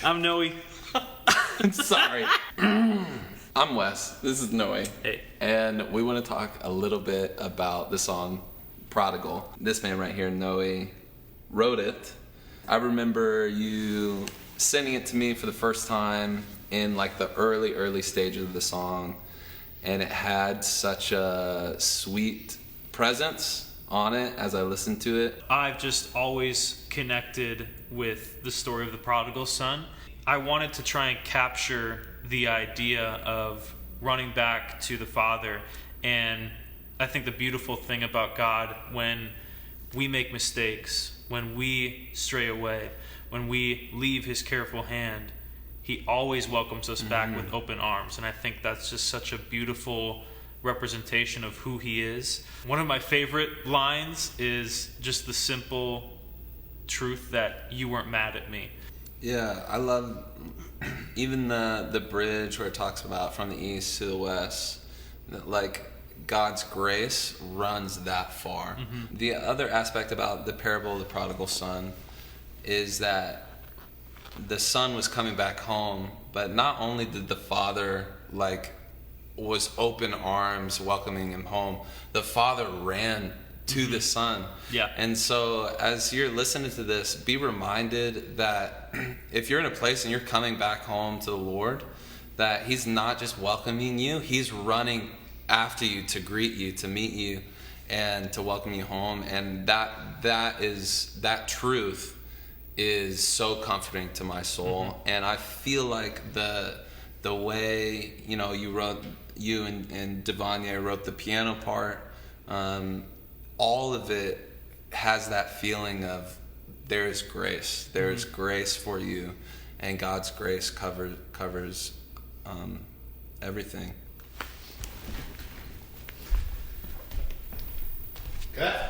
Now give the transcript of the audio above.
I'm Noe. Sorry. I'm Wes. This is Noe. Hey. And we want to talk a little bit about the song Prodigal. This man right here, Noe, wrote it. I remember you sending it to me for the first time in like the early stages of the song, and it had such a sweet presence on it as I listened to it. I've just always connected with the story of the prodigal son. I wanted to try and capture the idea of running back to the Father, and I think the beautiful thing about God, when we make mistakes, when we stray away, when we leave His careful hand, He always welcomes us back with open arms. And I think that's just such a beautiful representation of who He is. One of my favorite lines is just the simple truth that you weren't mad at me. Yeah, I love even the bridge where it talks about from the east to the west, that like God's grace runs that far. Mm-hmm. The other aspect about the parable of the prodigal son is that the son was coming back home, but not only did the father was open arms welcoming him home, the father ran to the son. Yeah. And so as you're listening to this, be reminded that if you're in a place and you're coming back home to the Lord, that He's not just welcoming you, He's running after you to greet you, to meet you, and to welcome you home. And that truth is so comforting to my soul. Mm-hmm. And I feel like the way, you and Devanya wrote the piano part, all of it has that feeling of there is grace. There is grace for you, and God's grace covers everything. Cut.